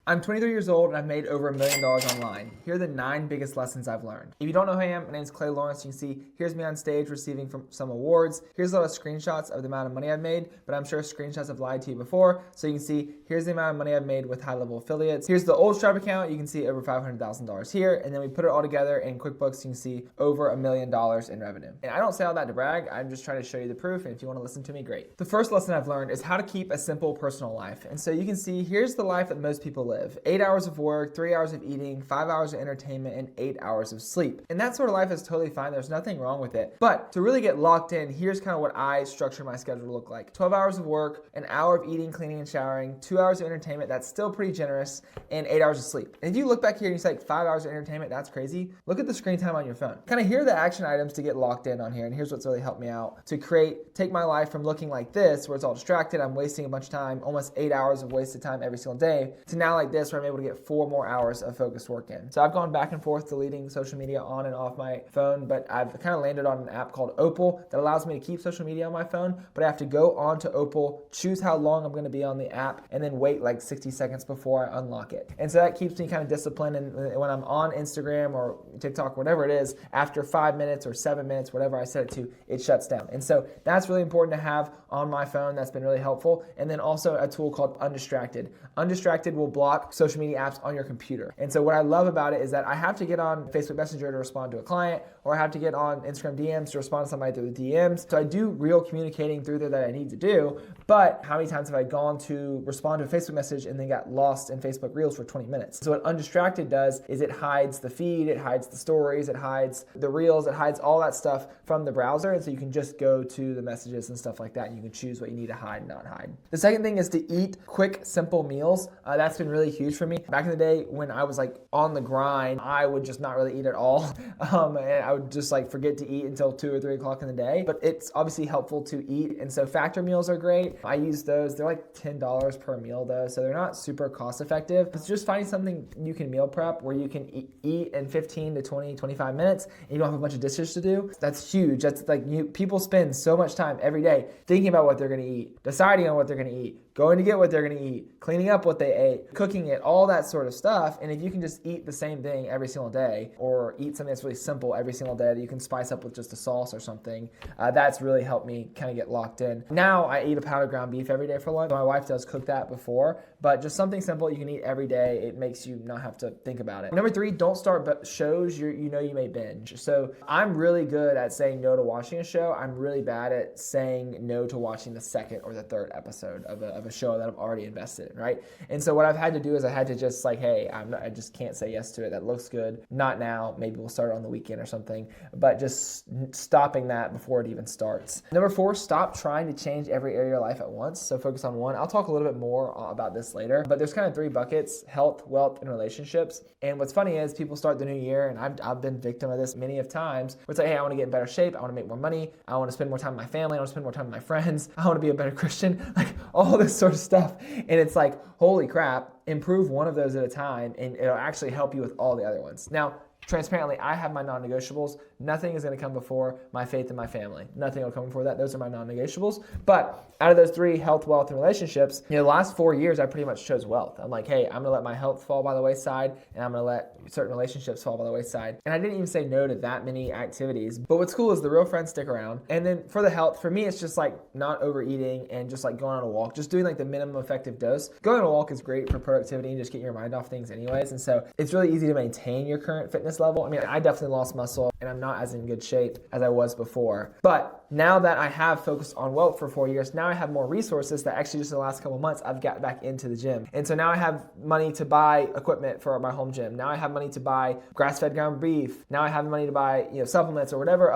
I'm 23 years old and I've made over $1 million online. Here are the 9 biggest lessons I've learned. If you don't know who I am, my name is Clay Lawrence. You can see here's me on stage receiving some awards. Here's a lot of screenshots of the amount of money I've made, but I'm sure screenshots have lied to you before. So you can see here's the amount of money I've made with high-level affiliates. Here's the old Stripe account. You can see over $500,000 here. And then we put it all together in QuickBooks. You can see over $1 million in revenue. And I don't say all that to brag. I'm just trying to show you the proof. And if you want to listen to me, great. The first lesson I've learned is how to keep a simple personal life. And so you can see here's the life that most people live. 8 hours of work, 3 hours of eating, 5 hours of entertainment, and 8 hours of sleep. And that sort of life is totally fine. There's nothing wrong with it. But to really get locked in, here's kind of what I structure my schedule to look like. 12 hours of work, an hour of eating, cleaning, and showering, 2 hours of entertainment, that's still pretty generous, and 8 hours of sleep. And if you look back here and you say like 5 hours of entertainment, that's crazy. Look at the screen time on your phone. Kind of here are the action items to get locked in on here, and here's what's really helped me out. To take my life from looking like this, where it's all distracted, I'm wasting a bunch of time, almost 8 hours of wasted time every single day, to now like this, where I'm able to get 4 more hours of focused work in. So I've gone back and forth deleting social media on and off my phone, but I've kind of landed on an app called Opal that allows me to keep social media on my phone, but I have to go on to Opal, choose how long I'm going to be on the app, and then wait like 60 seconds before I unlock it. And so that keeps me kind of disciplined, and when I'm on Instagram or TikTok, whatever it is, after 5 minutes or 7 minutes, whatever I set it to, it shuts down. And so that's really important to have on my phone. That's been really helpful. And then also a tool called Undistracted. Undistracted will block social media apps on your computer. And so what I love about it is that I have to get on Facebook Messenger to respond to a client, or I have to get on Instagram DMs to respond to somebody through the DMs. So I do real communicating through there that I need to do, but how many times have I gone to respond to a Facebook message and then got lost in Facebook Reels for 20 minutes? So what Undistracted does is it hides the feed, it hides the stories, it hides the Reels, it hides all that stuff from the browser, and so you can just go to the messages and stuff like that, and you can choose what you need to hide and not hide. The second thing is to eat quick, simple meals. That's been really huge for me. Back in the day when I was like on the grind, I would just not really eat at all. And I would just like forget to eat until 2 or 3 o'clock in the day. But it's obviously helpful to eat. And so factor meals are great. I use those. They're like $10 per meal though. So they're not super cost effective. It's just finding something you can meal prep where you can eat in 15 to 20, 25 minutes and you don't have a bunch of dishes to do. That's huge. That's like people spend so much time every day thinking about what they're going to eat, deciding on what they're going to eat, going to get what they're going to eat, cleaning up what they ate, cooking it, all that sort of stuff. And if you can just eat the same thing every single day, or eat something that's really simple every single day that you can spice up with just a sauce or something, that's really helped me kind of get locked in. Now I eat a pound of ground beef every day for lunch. My wife does cook that before, but just something simple you can eat every day. It makes you not have to think about it. Number 3, don't start shows you know you may binge. So I'm really good at saying no to watching a show. I'm really bad at saying no to watching the second or the third episode of a show that I've already invested in, right? And so what I've had to do is I had to just like, hey, I just can't say yes to it. That looks good. Not now. Maybe we'll start on the weekend or something, but just stopping that before it even starts. Number 4, stop trying to change every area of your life at once. So focus on one. I'll talk a little bit more about this later, but there's kind of 3 buckets: health, wealth, and relationships. And what's funny is people start the new year, and I've been victim of this many of times, where it's like, hey, I want to get in better shape. I want to make more money. I want to spend more time with my family. I want to spend more time with my friends. I want to be a better Christian, like all this sort of stuff. And it's like, holy crap, improve one of those at a time, and it'll actually help you with all the other ones. Now, transparently, I have my non-negotiables. Nothing is going to come before my faith and my family. Nothing will come before that. Those are my non-negotiables. But out of those 3, health, wealth, and relationships, the last 4 years, I pretty much chose wealth. I'm like, hey, I'm going to let my health fall by the wayside, and I'm going to let certain relationships fall by the wayside. And I didn't even say no to that many activities. But what's cool is the real friends stick around. And then for the health, for me, it's just like not overeating and just like going on a walk, just doing like the minimum effective dose. Going on a walk is great for productivity and just getting your mind off things anyways. And so it's really easy to maintain your current fitness level. I mean, I definitely lost muscle and I'm not as in good shape as I was before. But now that I have focused on wealth for 4 years, now I have more resources that actually just in the last couple of months, I've got back into the gym. And so now I have money to buy equipment for my home gym. Now I have money to buy grass-fed ground beef. Now I have money to buy, supplements or whatever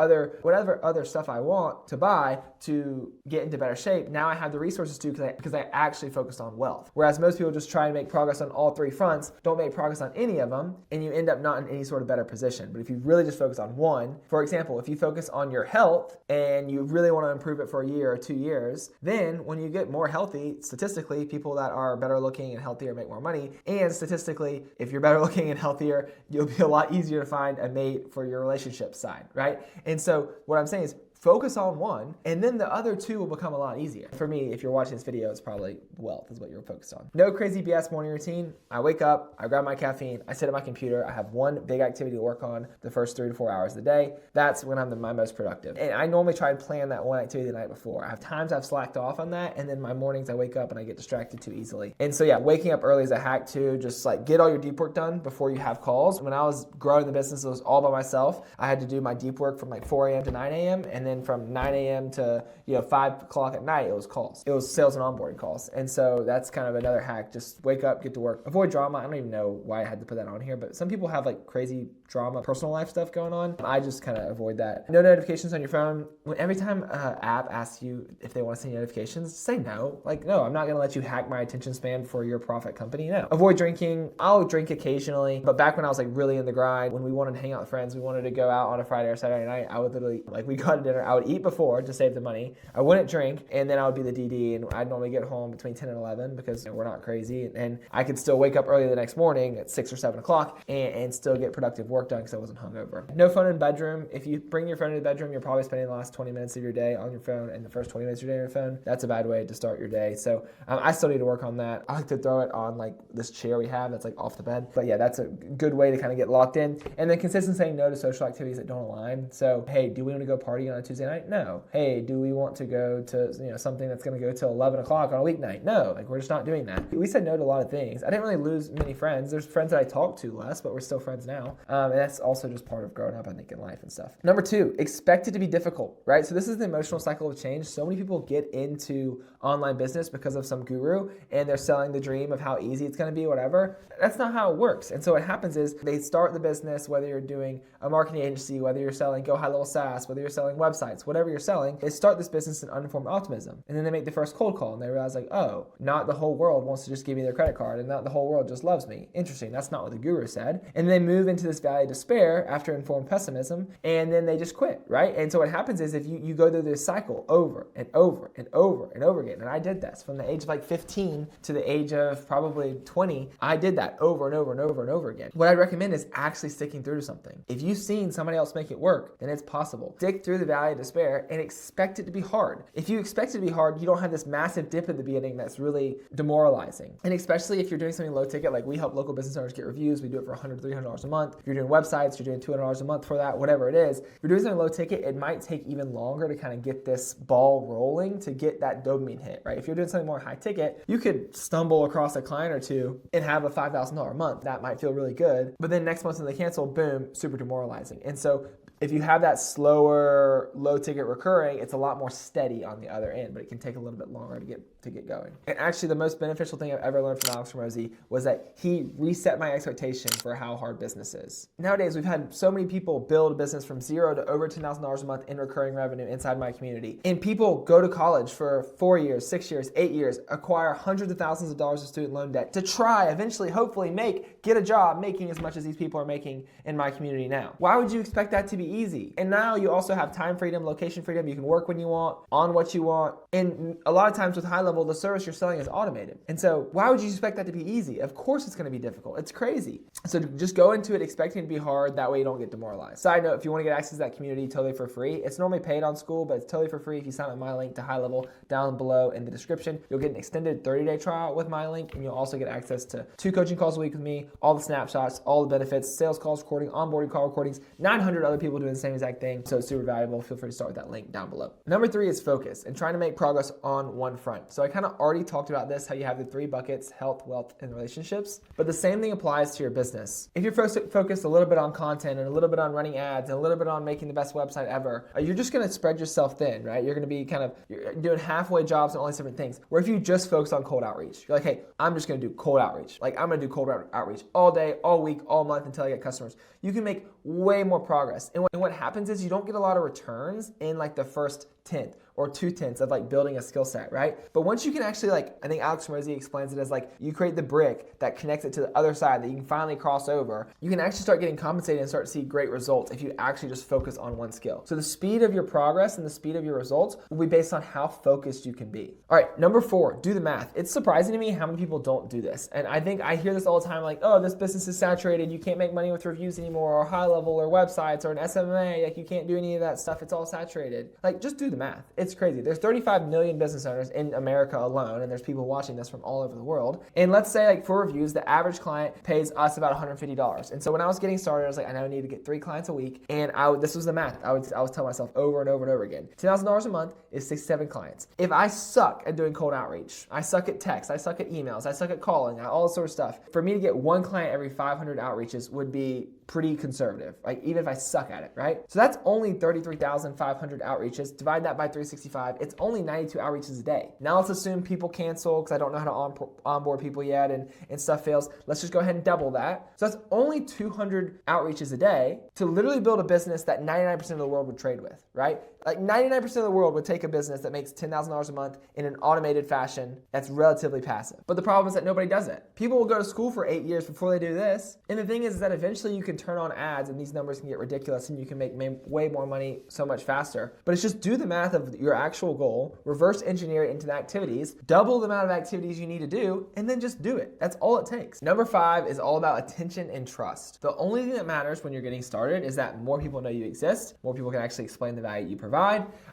other stuff I want to buy to get into better shape. Now I have the resources to because I actually focused on wealth. Whereas most people just try to make progress on all 3 fronts, don't make progress on any of them, and you end up not in any sort of better position. But if you really just focus on one, for example, if you focus on your health and you really want to improve it for a year or 2 years, then when you get more healthy, statistically, people that are better looking and healthier make more money. And statistically, if you're better looking and healthier, you'll be a lot easier to find a mate for your relationship side, right? And so what I'm saying is focus on one, and then the other two will become a lot easier. For me, if you're watching this video, it's probably wealth is what you're focused on. No crazy BS morning routine. I wake up, I grab my caffeine, I sit at my computer, I have one big activity to work on the first 3 to 4 hours of the day. That's when I'm my most productive. And I normally try and plan that one activity the night before. I have times I've slacked off on that, and then my mornings I wake up and I get distracted too easily. And so yeah, waking up early is a hack too. Just like get all your deep work done before you have calls. When I was growing the business, it was all by myself. I had to do my deep work from like 4 a.m. to 9 a.m. and then from 9 a.m. to 5 o'clock at night, it was calls. It was sales and onboarding calls. And so that's kind of another hack. Just wake up, get to work. Avoid drama. I don't even know why I had to put that on here, but some people have like crazy drama, personal life stuff going on. I just kind of avoid that. No notifications on your phone. Every time an app asks you if they want to send you notifications, say no. Like, no, I'm not going to let you hack my attention span for your profit company. No. Avoid drinking. I'll drink occasionally, but back when I was like really in the grind, when we wanted to hang out with friends, we wanted to go out on a Friday or Saturday night, I would literally, like we go to dinner, I would eat before to save the money. I wouldn't drink, and then I would be the DD, and I'd normally get home between 10 and 11 because we're not crazy, and I could still wake up early the next morning at 6 or 7 o'clock and still get productive work done because I wasn't hungover. No phone in bedroom. If you bring your phone to the bedroom, you're probably spending the last 20 minutes of your day on your phone and the first 20 minutes of your day on your phone. That's a bad way to start your day. So I still need to work on that. I like to throw it on like this chair we have that's like off the bed. But yeah, that's a good way to kind of get locked in. And then consistent saying no to social activities that don't align. So, hey, do we want to go party on a Tuesday night? No. Hey, do we want to go to something that's going to go till 11 o'clock on a weeknight? No. Like, we're just not doing that. We said no to a lot of things. I didn't really lose many friends. There's friends that I talk to less, but we're still friends now. And that's also just part of growing up, I think, in life and stuff. Number 2, expect it to be difficult, right? So this is the emotional cycle of change. So many people get into online business because of some guru and they're selling the dream of how easy it's going to be, whatever. That's not how it works. And so what happens is they start the business, whether you're doing a marketing agency, whether you're selling Go High Level SaaS, whether you're selling websites, whatever you're selling, they start this business in uninformed optimism. And then they make the first cold call and they realize like, oh, not the whole world wants to just give me their credit card and not the whole world just loves me. Interesting. That's not what the guru said. And they move into this valley of despair after informed pessimism, and then they just quit, right? And so what happens is if you go through this cycle over and over and over and over again, and I did this from the age of like 15 to the age of probably 20, I did that over and over and over and over again. What I'd recommend is actually sticking through to something. If you've seen somebody else make it work, then it's possible. Stick through the valley of despair and expect it to be hard. If you expect it to be hard, you don't have this massive dip at the beginning that's really demoralizing. And especially if you're doing something low ticket, like we help local business owners get reviews, we do it for $100, $300 a month. If you're doing websites, you're doing $200 a month for that, whatever it is. If you're doing something low ticket, it might take even longer to kind of get this ball rolling to get that dopamine hit, right? If you're doing something more high ticket, you could stumble across a client or two and have a $5,000 a month. That might feel really good. But then next month when they cancel, boom, super demoralizing. And so if you have that slower, low ticket recurring, it's a lot more steady on the other end, but it can take a little bit longer to get going. And actually the most beneficial thing I've ever learned from Alex Hormozi was that he reset my expectation for how hard business is. Nowadays, we've had so many people build a business from zero to over $10,000 a month in recurring revenue inside my community. And people go to college for 4 years, 6 years, 8 years, acquire hundreds of thousands of dollars of student loan debt to try, eventually, hopefully get a job making as much as these people are making in my community now. Why would you expect that to be easy? And now you also have time freedom, location freedom. You can work when you want, on what you want. And a lot of times with high level, the service you're selling is automated. And so why would you expect that to be easy? Of course it's going to be difficult. It's crazy. So just go into it expecting it to be hard. That way you don't get demoralized. Side note, if you want to get access to that community totally for free, it's normally paid on School, but it's totally for free if you sign up with my link to High Level down below in the description. You'll get an extended 30-day trial with my link, and you'll also get access to 2 coaching calls a week with me, all the snapshots, all the benefits, sales calls recording, onboarding call recordings, 900 other people doing the same exact thing. So it's super valuable. Feel free to start with that link down below. Number 3 is focus and trying to make progress on one front. So I kind of already talked about this, how you have the 3 buckets: health, wealth, and relationships. But the same thing applies to your business. If you're focused a little bit on content and a little bit on running ads and a little bit on making the best website ever, you're just going to spread yourself thin, right? You're going to be you're doing halfway jobs on all these different things. Where if you just focus on cold outreach, you're like, hey, I'm just going to do cold outreach. Like, I'm going to do cold outreach all day, all week, all month until I get customers. You can make way more progress. And what happens is you don't get a lot of returns in like the first 10th. or 2/10 of like building a skill set, right? But once you can actually like, I think Alex Morosi explains it as like, you create the brick that connects it to the other side that you can finally cross over, you can actually start getting compensated and start to see great results if you actually just focus on one skill. So the speed of your progress and the speed of your results will be based on how focused you can be. All right, number 4, do the math. It's surprising to me how many people don't do this. And I think I hear this all the time, like, oh, this business is saturated, you can't make money with reviews anymore, or high level, or websites, or an SMMA, like you can't do any of that stuff, it's all saturated. Like, just do the math. It's crazy. There's 35 million business owners in America alone, and there's people watching this from all over the world. And let's say, like, for reviews, the average client pays us about $150. And so when I was getting started, I was like, I know I need to get 3 clients a week. And this was the math. I was telling myself over and over and over again. $10,000 a month is 67 clients. If I suck at doing cold outreach, I suck at text, I suck at emails, I suck at calling, all this sort of stuff, for me to get 1 client every 500 outreaches would be pretty conservative, like even if I suck at it, right? So that's only 33,500 outreaches. Divide that by 365. It's only 92 outreaches a day. Now let's assume people cancel because I don't know how to onboard people yet and stuff fails. Let's just go ahead and double that. So that's only 200 outreaches a day to literally build a business that 99% of the world would trade with, right? Like 99% of the world would take a business that makes $10,000 a month in an automated fashion that's relatively passive. But the problem is that nobody does it. People will go to school for 8 years before they do this. And the thing is that eventually you can turn on ads and these numbers can get ridiculous and you can make way more money so much faster. But it's just do the math of your actual goal, reverse engineer it into the activities, double the amount of activities you need to do, and then just do it. That's all it takes. Number 5 is all about attention and trust. The only thing that matters when you're getting started is that more people know you exist, more people can actually explain the value you provide.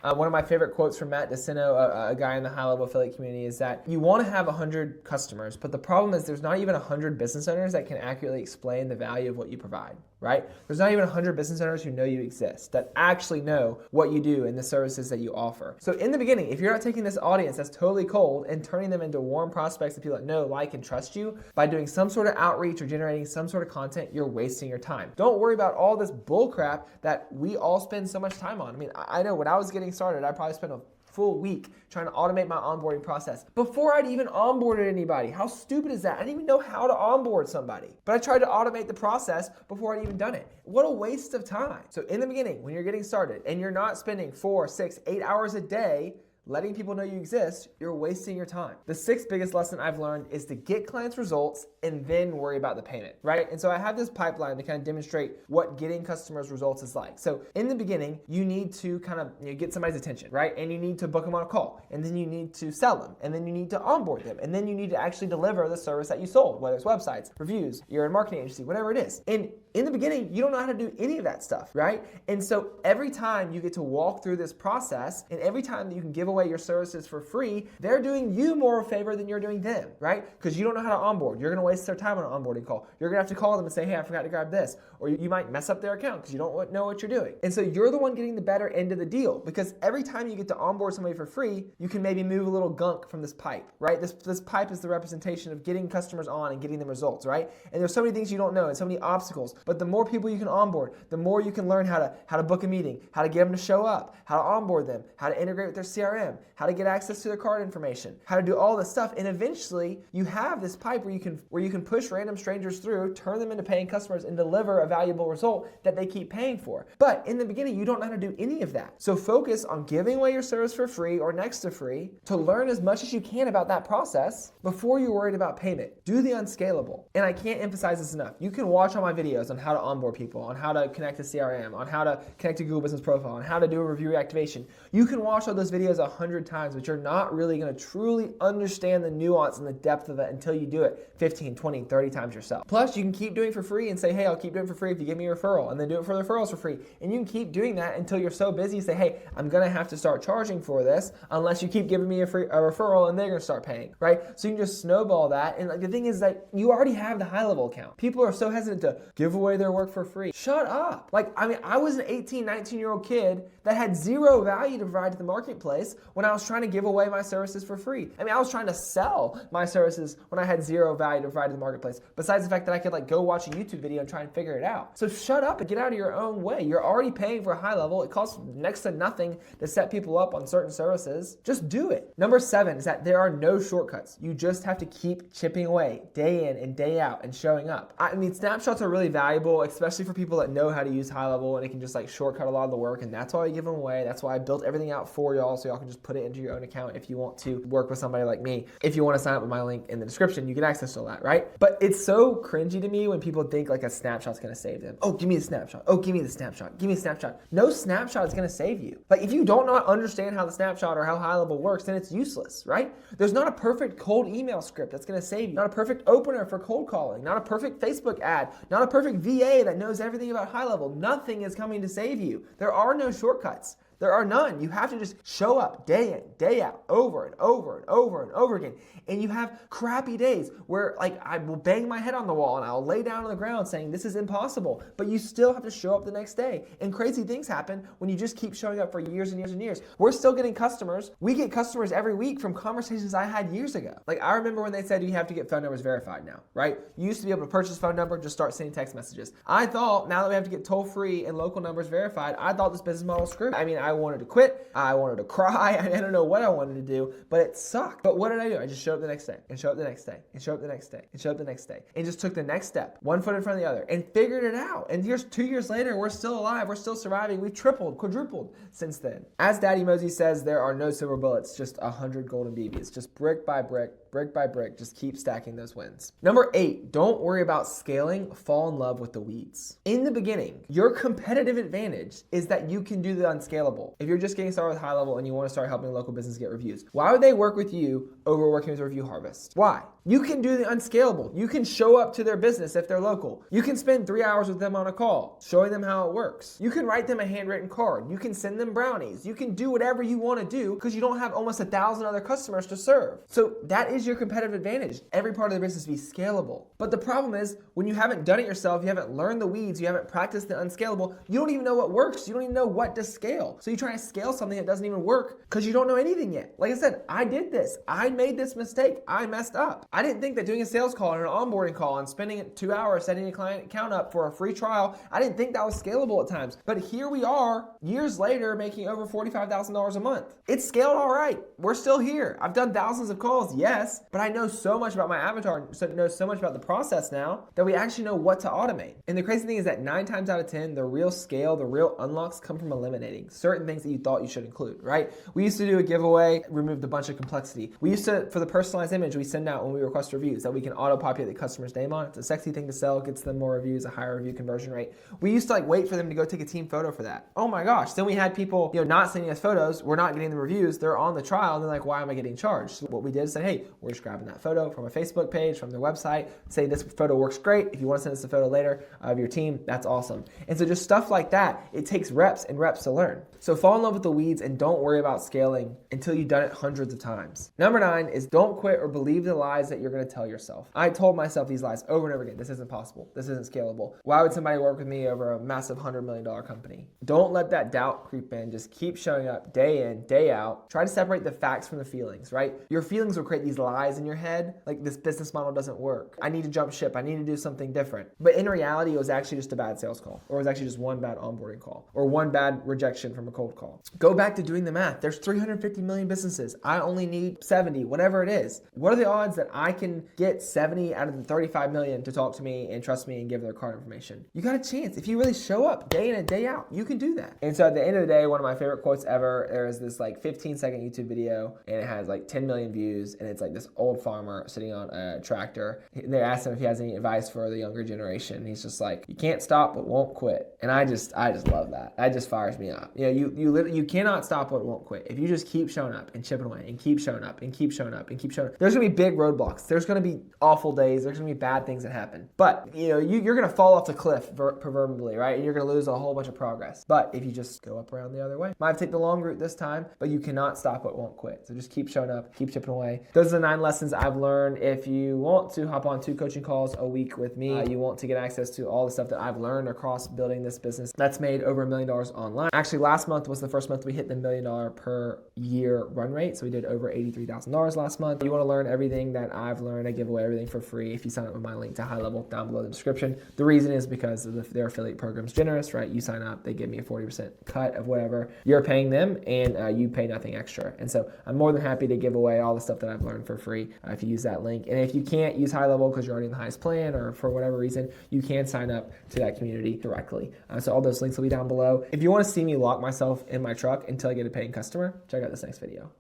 One of my favorite quotes from Matt DeCino, a guy in the high-level affiliate community, is that you want to have 100 customers, but the problem is there's not even 100 business owners that can accurately explain the value of what you provide, right? There's not even 100 business owners who know you exist, that actually know what you do and the services that you offer. So in the beginning, if you're not taking this audience that's totally cold and turning them into warm prospects of people that know, like, and trust you by doing some sort of outreach or generating some sort of content, you're wasting your time. Don't worry about all this bull crap that we all spend so much time on. I mean, I know when I was getting started, I probably spent a full week trying to automate my onboarding process before I'd even onboarded anybody. How stupid is that? I didn't even know how to onboard somebody, but I tried to automate the process before I'd even done it. What a waste of time. So in the beginning, when you're getting started and you're not spending 4, 6, 8 hours a day letting people know you exist, you're wasting your time. The 6th biggest lesson I've learned is to get clients results and then worry about the payment, right? And so I have this pipeline to kind of demonstrate what getting customers results is like. So in the beginning, you need to kind of get somebody's attention, right? And you need to book them on a call, and then you need to sell them, and then you need to onboard them, and then you need to actually deliver the service that you sold, whether it's websites, reviews, you're a marketing agency, whatever it is. And in the beginning, you don't know how to do any of that stuff, right? And so every time you get to walk through this process, and every time that you can give away your services for free, they're doing you more of a favor than you're doing them, right? Because you don't know how to onboard. You're gonna waste their time on an onboarding call. You're gonna have to call them and say, hey, I forgot to grab this. Or you might mess up their account because you don't know what you're doing. And so you're the one getting the better end of the deal, because every time you get to onboard somebody for free, you can maybe move a little gunk from this pipe, right? This pipe is the representation of getting customers on and getting them results, right? And there's so many things you don't know and so many obstacles, but the more people you can onboard, the more you can learn how to book a meeting, how to get them to show up, how to onboard them, how to integrate with their CRM, how to get access to their card information, how to do all this stuff. And eventually you have this pipe where you can push random strangers through, turn them into paying customers, and deliver a valuable result that they keep paying for. But in the beginning, you don't know how to do any of that. So focus on giving away your service for free or next to free to learn as much as you can about that process before you're worried about payment. Do the unscalable. And I can't emphasize this enough. You can watch all my videos on how to onboard people, on how to connect to CRM, on how to connect to Google Business Profile, on how to do a review reactivation. You can watch all those videos 100 times, but you're not really going to truly understand the nuance and the depth of it until you do it 15, 20, 30 times yourself. Plus, you can keep doing for free and say, hey, I'll keep doing it for free if you give me a referral, and then do it for the referrals for free. And you can keep doing that until you're so busy you say, hey, I'm going to have to start charging for this unless you keep giving me a referral, and they're going to start paying, right? So you can just snowball that. And like the thing is that you already have the high level account. People are so hesitant to give away their work for free. Shut up. Like, I mean, I was an 18, 19-year-old kid that had zero value to provide to the marketplace when I was trying to give away my services for free. I mean, I was trying to sell my services when I had zero value to provide to the marketplace, besides the fact that I could like go watch a YouTube video and try and figure it out. So shut up and get out of your own way. You're already paying for a high level. It costs next to nothing to set people up on certain services. Just do it. Number 7 is that there are no shortcuts. You just have to keep chipping away day in and day out and showing up. I mean, snapshots are really valuable valuable, especially for people that know how to use high level and it can just like shortcut a lot of the work. And that's why I give them away. That's why I built everything out for y'all, so y'all can just put it into your own account if you want to work with somebody like me. If you want to sign up with my link in the description, you get access to all that, right? But it's so cringy to me when people think like a snapshot's gonna save them. Oh, give me the snapshot. Oh, give me the snapshot. Give me a snapshot. No snapshot is gonna save you. Like if you don't not understand how the snapshot or how high level works, then it's useless, right? There's not a perfect cold email script that's gonna save you. Not a perfect opener for cold calling. Not a perfect Facebook ad. Not a perfect VA that knows everything about high level. Nothing is coming to save you. There are no shortcuts. There are none. You have to just show up day in, day out, over and over and over and over again. And you have crappy days where like I will bang my head on the wall and I'll lay down on the ground saying this is impossible, but you still have to show up the next day. And crazy things happen when you just keep showing up for years and years and years. We're still getting customers. We get customers every week from conversations I had years ago. Like I remember when they said you have to get phone numbers verified now, right? You used to be able to purchase phone number, just start sending text messages. I thought now that we have to get toll free and local numbers verified, I thought this business model was screwed. I mean, I wanted to quit. I wanted to cry. I don't know what I wanted to do, but it sucked. But what did I do? I just showed up the next day and showed up the next day and showed up the next day and showed up the next day and just took the next step, one foot in front of the other, and figured it out. And here's 2 years later, we're still alive. We're still surviving. We've tripled, quadrupled since then. As Daddy Mosey says, there are no silver bullets, just 100 golden BBs. Just brick by brick by brick, just keep stacking those wins. Number 8, don't worry about scaling, fall in love with the weeds. In the beginning, your competitive advantage is that you can do the unscalable. If you're just getting started with high level and you want to start helping local business get reviews, why would they work with you over working with Review Harvest? Why? You can do the unscalable. You can show up to their business if they're local. You can spend 3 hours with them on a call, showing them how it works. You can write them a handwritten card. You can send them brownies. You can do whatever you want to do because you don't have almost 1,000 other customers to serve. So that is your competitive advantage. Every part of the business be scalable. But the problem is when you haven't done it yourself, you haven't learned the weeds, you haven't practiced the unscalable, you don't even know what works. You don't even know what to scale. So you try to scale something that doesn't even work because you don't know anything yet. Like I said, I did this. I made this mistake. I messed up. I didn't think that doing a sales call and an onboarding call and spending 2 hours setting a client account up for a free trial, I didn't think that was scalable at times. But here we are, years later, making over $45,000 a month. It's scaled all right. We're still here. I've done thousands of calls, yes, but I know so much about my avatar, know so much about the process now that we actually know what to automate. And the crazy thing is that 9 times out of 10, the real scale, the real unlocks come from eliminating certain things that you thought you should include, right? We used to do a giveaway, removed a bunch of complexity. We used to, for the personalized image we send out when we request reviews, that we can auto-populate the customer's name on. It's a sexy thing to sell, gets them more reviews, a higher review conversion rate. We used to like wait for them to go take a team photo for that. Oh my gosh. Then we had people, not sending us photos. We're not getting the reviews. They're on the trial. And they're like, why am I getting charged? So what we did is say, hey, we're just grabbing that photo from a Facebook page, from their website, say this photo works great. If you want to send us a photo later of your team, that's awesome. And so just stuff like that, it takes reps and reps to learn. So fall in love with the weeds and don't worry about scaling until you've done it hundreds of times. Number 9 is don't quit or believe the lies that you're going to tell yourself. I told myself these lies over and over again. This isn't possible. This isn't scalable. Why would somebody work with me over a massive $100 million company? Don't let that doubt creep in. Just keep showing up day in, day out. Try to separate the facts from the feelings, right? Your feelings will create these lies in your head, like this business model doesn't work. I need to jump ship. I need to do something different. But in reality, it was actually just a bad sales call, or it was actually just one bad onboarding call, or one bad rejection from a cold call. Go back to doing the math. There's 350 million businesses. I only need 70, whatever it is. What are the odds that I can get 70 out of the 35 million to talk to me and trust me and give their card information? You got a chance. If you really show up day in and day out, you can do that. And so at the end of the day, one of my favorite quotes ever, there is this like 15-second YouTube video and it has like 10 million views and it's like this old farmer sitting on a tractor. They asked him if he has any advice for the younger generation. And he's just like, you can't stop but won't quit. And I just love that. That just fires me up. You cannot stop but won't quit. If you just keep showing up and chipping away and keep showing up and keep showing up and keep showing up, there's gonna be big roadblocks. There's gonna be awful days. There's gonna be bad things that happen. But you're gonna fall off the cliff proverbially, right? And you're gonna lose a whole bunch of progress. But if you just go up around the other way, might take the long route this time, but you cannot stop but won't quit. So just keep showing up, keep chipping away. Those are the 9 lessons I've learned. If you want to hop on 2 coaching calls a week with me, you want to get access to all the stuff that I've learned across building this business that's made over $1 million online. Actually, last month was the first month we hit the $1 million per year run rate. So we did over $83,000 last month. You want to learn everything that I've learned. I give away everything for free if you sign up with my link to High Level down below the description. The reason is because their affiliate program's generous, right? You sign up, they give me a 40% cut of whatever you're paying them, and you pay nothing extra. And so I'm more than happy to give away all the stuff that I've learned for free if you use that link. And if you can't use high level because you're already in the highest plan or for whatever reason, you can sign up to that community directly. So all those links will be down below. If you want to see me lock myself in my truck until I get a paying customer, check out this next video.